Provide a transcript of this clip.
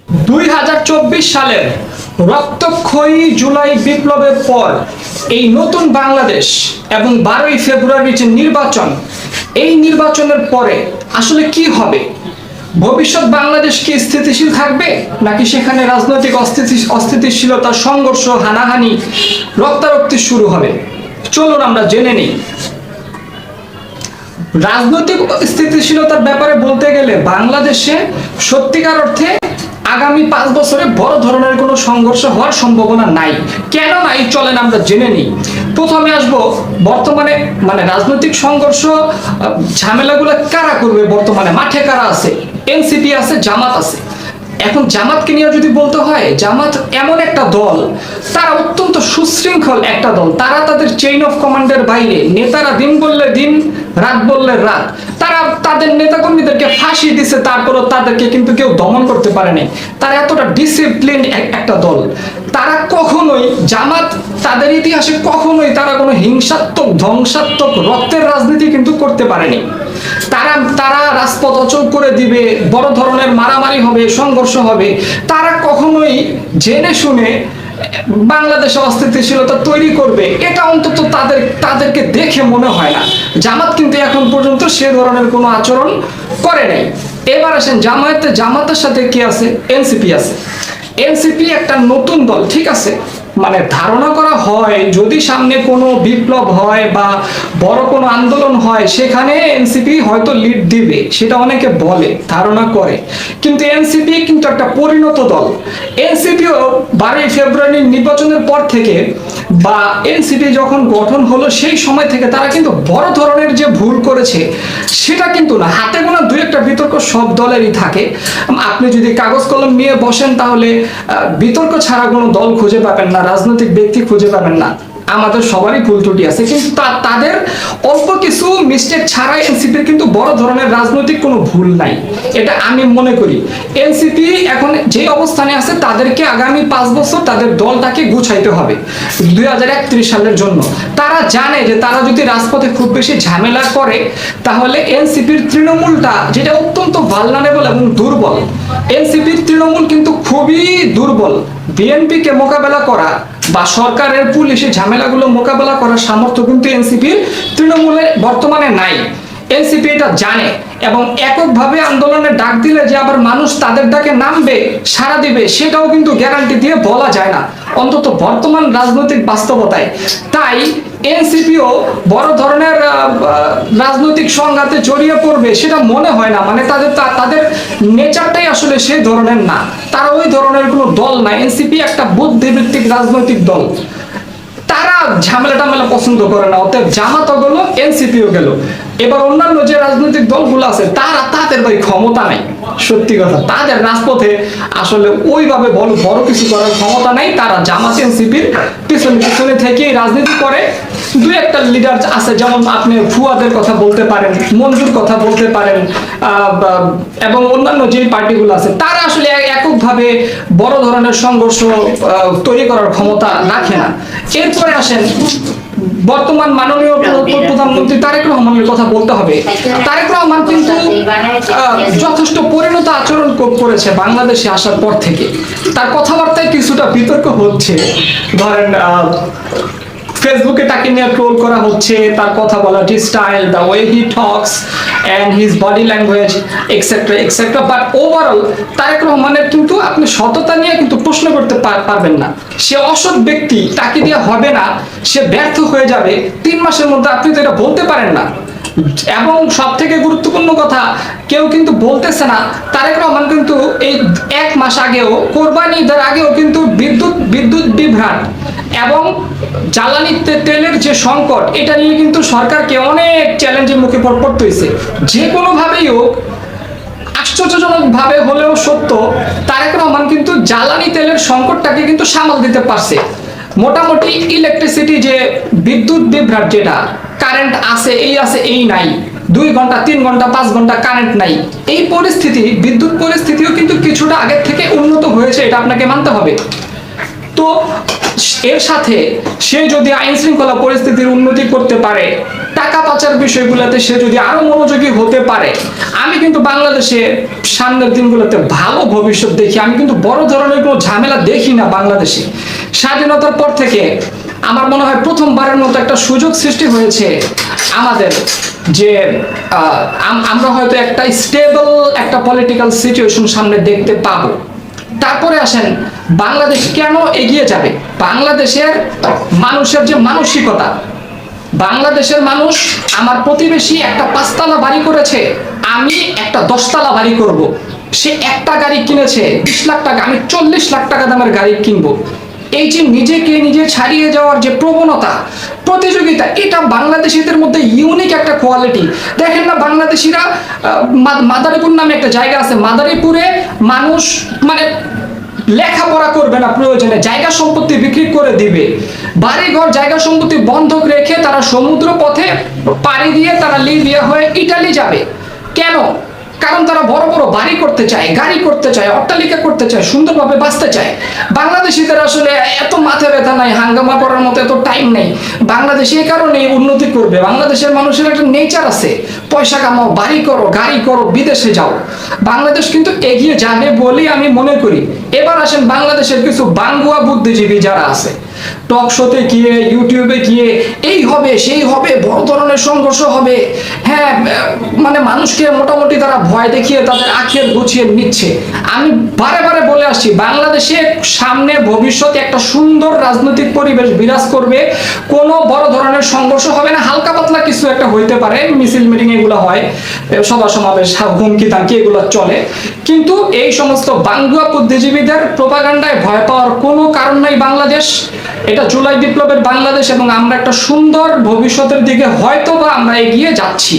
2024 সালের রক্তক্ষয়ী জুলাই বিপ্লবের পর এই নতুন বাংলাদেশ এবং 12ই ফেব্রুয়ারি যে নির্বাচন, এই নির্বাচনের পরে আসলে কি হবে? ভবিষ্যৎ বাংলাদেশ কি স্থিতিশীল থাকবে, নাকি সেখানে রাজনৈতিক অস্থিতিশীলতা, সংঘর্ষ, হানাহানি, রক্তারক্তি শুরু হবে? চলুন আমরা জেনে নিই। রাজনৈতিক স্থিতিশীলতার ব্যাপারে বলতে গেলে বাংলাদেশে সত্যিকার অর্থে আগামী 5 বছরে বড় ধরনের কোনো সংঘর্ষ হওয়ার সম্ভাবনা নাই। কেন নাই চলেন আমরা জেনে নিই। প্রথমে আসব বর্তমানে রাজনৈতিক সংঘর্ষ, ঝামেলাগুলো কারা করবে? বর্তমানে মাঠে কারা আছে? এনসিপি আছে, জামাত আছে। এখন জামাতকে নিয়ে যদি বলতে হয়, জামাত এমন একটা দল, তারা অত্যন্ত সুশৃঙ্খল একটা দল। তারা তাদের চেইন অফ কমান্ডের বাইরে, নেতারা দিন বললে দিন, রাত বললে রাত। তারা তাদের নেতাকর্মীদেরকে ফাঁসি দিছে, তারপরও তাদেরকে কিন্তু কেউ দমন করতে পারেনি। তারা এতটা ডিসিপ্লিন একটা দল। তারা কখনোই, জামাত তাদের ইতিহাসে কখনোই তারা কোনো হিংসাত্মক, ধ্বংসাত্মক, রক্তের রাজনীতি কিন্তু করতে পারেনি। তারা রাজপথ অচল করে দিবে, বড় ধরনের মারামারি হবে, সংঘর্ষ হবে। তারা কখনোই জেনে শুনে বাংলাদেশে অস্থিতিশীলতা তৈরি করবে, এটা অন্তত তাদেরকে দেখে মনে হয় না। জামাত কিন্তু এখন পর্যন্ত সে ধরনের কোনো আচরণ করে নাই। এবার আসেন জামাতের সাথে কি আছে? এনসিপি আছে। এনসিপি একটা নতুন দল, ঠিক আছে। ধারণা করা হয় যদি সামনে কোনো বিপ্লব হয় বা বড় কোনো আন্দোলন হয়, সেখানে এনসিপি হয়তো লিড দিবে, সেটা অনেকে বলে, ধারণা করে। কিন্তু এনসিপি কিন্তু একটা পরিণত দল। এনসিপিও 12ই ফেব্রুয়ারি নির্বাচনের পর থেকে বা এনসিপি যখন গঠন হলো সেই সময় থেকে তারা কিন্তু বড় ধরনের যে ভুল করেছে সেটা কিন্তু না। হাতে গোনা দুই একটা বিতর্ক সব দলেরই থাকে। আপনি যদি কাগজ কলম নিয়ে বসেন তাহলে বিতর্ক ছাড়া কোনো দল খুঁজে পাবেন না, রাজনৈতিক ব্যক্তি খুঁজে পাবেন না। আমাদের সবারই ভুল ত্রুটি আছে, কিন্তু তাদের অল্প কিছু মিস্টেক ছাড়া এনসিপির কিন্তু বড় ধরনের রাজনৈতিক কোনো ভুল নাই, এটা আমি মনে করি। এনসিপি এখন যে অবস্থানে আছে, তাদেরকে আগামী 5 বছর তাদের দলটাকে গুছাইতে হবে 2031 সালের জন্য। তারা জানে যে তারা যদি রাজপথে খুব বেশি ঝামেলা করে, তাহলে এনসিপির তৃণমূলটা, যেটা অত্যন্ত ভালনারেবল এবং দুর্বল, এনসিপির তৃণমূল কিন্তু খুবই দুর্বল। বিএনপিকে মোকাবেলা করা বা সরকারের পুলিশের ঝামেলাগুলো মোকাবেলা করার সামর্থ্য কিন্তু এনসিপির তৃণমূলে বর্তমানে নাই। এনসিপি এটা জানে এবং এককভাবে আন্দোলনের ডাক দিলে যে আবার মানুষ তাদের ডাকে নামবে, সাড়া দিবে, সেটাও কিন্তু গ্যারান্টি দিয়ে বলা যায় না, অন্তত বর্তমান রাজনৈতিক বাস্তবতায়। তাই এনসিপিও বড় ধরনের রাজনৈতিক সংঘাতে জড়িয়ে পড়বে সেটা মনে হয় না। তাদের নেচারটাই আসলে সেই ধরনের না, তারা ওই ধরনের কোনো দল না। এনসিপি একটা বুদ্ধিভিত্তিক রাজনৈতিক দল, তারা ঝামেলা পছন্দ করে না। অতএব জামাতও গেল, এনসিপিও গেল। এবার অন্যান্য যে রাজনৈতিক দলগুলো আছে, তাদের ভাই ক্ষমতা নাই, সত্যি কথা। তাদের রাজপথে আসলে ওইভাবে বড় কিছু করার ক্ষমতা নাই। তারা জামাত এনসিপির পিছনে থেকেই রাজনীতি করে। দুই একটা লিডার আছে, যেমন আপনি ফুয়াদের কথা বলতে পারেন, মঞ্জুর কথা বলতে পারেন, এবং অন্যান্য যে পার্টিগুলো আছে, তারা আসলে এককভাবে বড় ধরনের সংঘর্ষ তৈরি করার ক্ষমতা রাখে না। এরপরে আসেন বর্তমান মাননীয় প্রধানমন্ত্রী তারেক রহমানের কথা বলতে হবে। তারেক রহমান কিন্তু যথেষ্ট পরিণত আচরণ করেছে বাংলাদেশে আসার পর থেকে। তার কথাবার্তায় কিছুটা বিতর্ক হচ্ছে, ধরেন ফেসবুকে তাকে নিয়ে ট্রোল করা হচ্ছে, তার কথা বলার style, the way he talks and his body language etcetera etcetera. But overall Tarique রহমানের কিন্তু আপনি সততা নিয়ে কিন্তু প্রশ্ন করতে পারবেন না। সে অসৎ ব্যক্তি, তাকে দিয়ে হবে না, সে ব্যর্থ হয়ে যাবে 3 মাসের মধ্যে, আপনি তো এটা বলতে পারেন না। এবং সব থেকে গুরুত্বপূর্ণ কথা, কেউ কিন্তু বলতেছে না তারেক রহমান কিন্তু এই 1 মাস আগেও, কোরবানি ঈদের আগেও কিন্তু বিদ্যুৎ বিভ্রাট এবং জ্বালানি তেলের যে সংকট, এটা নিয়ে কিন্তু সরকারকে অনেক চ্যালেঞ্জের মুখে পড়তে হয়েছে। যে কোনোভাবেই হোক, আশ্চর্যজনক ভাবে হলেও সত্য, তারেক রহমান কিন্তু জ্বালানি তেলের সংকটটাকে কিন্তু সামাল দিতে পারছে। মোটামুটি ইলেকট্রিসিটি, যে বিদ্যুৎ বিভ্রাট, যেটা কারেন্ট আছে এই নাই, 2 ঘন্টা 3 ঘন্টা 5 ঘন্টা কারেন্ট নাই, এই পরিস্থিতি, বিদ্যুৎ পরিস্থিতিও কিন্তু কিছুটা আগের থেকে উন্নত হয়েছে, এটা আপনাকে মানতে হবে। তো এর সাথে সে যদি আইন শৃঙ্খলা পরিস্থিতির উন্নতি করতে পারে, টাকা পাচার বিষয়গুলোতে সে যদি আরো মনোযোগী হতে পারে, আমি কিন্তু বাংলাদেশে সামনের দিনগুলোতে ভালো ভবিষ্যৎ দেখি। আমি কিন্তু বড় ধরনের কোনো ঝামেলা দেখি না বাংলাদেশে। স্বাধীনতার পর থেকে আমার মনে হয় প্রথমবারের মতো একটা সুযোগ সৃষ্টি হয়েছে আমাদের, যে আমরা হয়তো একটা স্টেবল একটা পলিটিক্যাল সিচুয়েশন সামনে দেখতে পাবো। তারপরে আসেন, বাংলাদেশ কেন এগিয়ে যাবে? বাংলাদেশের মানুষের যে মানসিকতা, বাংলাদেশের মানুষ, আমার প্রতিবেশী একটা 5 তলা বাড়ি করেছে, আমি একটা 10 তলা বাড়ি করব। সে একটা গাড়ি কিনেছে 20 লাখ টাকা, আমি 40 লাখ টাকা দামের গাড়ি কিনবো। এই যে নিজেকে নিজে ছাড়িয়ে যাওয়ার যে প্রবণতা, প্রতিযোগিতা, এটা বাংলাদেশিদের মধ্যে ইউনিক একটা কোয়ালিটি। দেখেন না, বাংলাদেশিরা মাদারীপুর নামে একটা জায়গা আছে, মাদারীপুরে মানুষ মানে লেখাপড়া করবে না, প্রয়োজনে জায়গা সম্পত্তি বিক্রি করে দিবে, বাড়িঘর জায়গা সম্পত্তি বন্ধক রেখে তারা সমুদ্র পথে পাড়ি দিয়ে তারা লিবিয়া হয়ে ইটালি যাবে। কেন? কারণ তারা বড় বড় বাড়ি করতে চায়, গাড়ি করতে চায়, অট্টালিকা করতে চায়, সুন্দরভাবে বাঁচতে চায়। বাংলাদেশিদের আসলে এত মাথা ব্যথা নাই, হাঙ্গামা করার মতো এত টাইম নেই। বাংলাদেশ এই কারণে উন্নতি করবে, বাংলাদেশের মানুষের একটা নেচার আছে, পয়সা কামাও, বাড়ি করো, গাড়ি করো, বিদেশে যাও। বাংলাদেশ কিন্তু এগিয়ে যাবে বলেই আমি মনে করি। এবার আসেন, বাংলাদেশের কিছু বাঙ্গুয়া বুদ্ধিজীবী যারা আছে, টক শোতে গিয়ে, ইউটিউবে গিয়ে এই হবে সেই হবে, বড় ধরনের সংঘর্ষ হবে, হ্যাঁ, মানে মানুষকে মোটামুটি তারা ভয় দেখিয়ে তাদের আখের গুছিয়ে নিচ্ছে। আমি বারে বারে বলে আসছি, বাংলাদেশে সামনে ভবিষ্যতে একটা সুন্দর রাজনৈতিক পরিবেশ বিরাজ করবে, কোনো বড় ধরনের সংঘর্ষ হবে না, হালকা পাতলা কিছু একটা হইতে পারে, মিছিল মিটিং এগুলো হয়, সভা সমাবেশ, হুমকি তামকি এগুলো চলে, কিন্তু এই সমস্ত বাঙ্গুয়া বুদ্ধিজীবীদের প্রোপাগান্ডায় ভয় পাওয়ার কোনো কারণ নাই। বাংলাদেশ এটা জুলাই বিপ্লবের বাংলাদেশ, এবং আমরা একটা সুন্দর ভবিষ্যতের দিকে হয়তো বা আমরা এগিয়ে যাচ্ছি।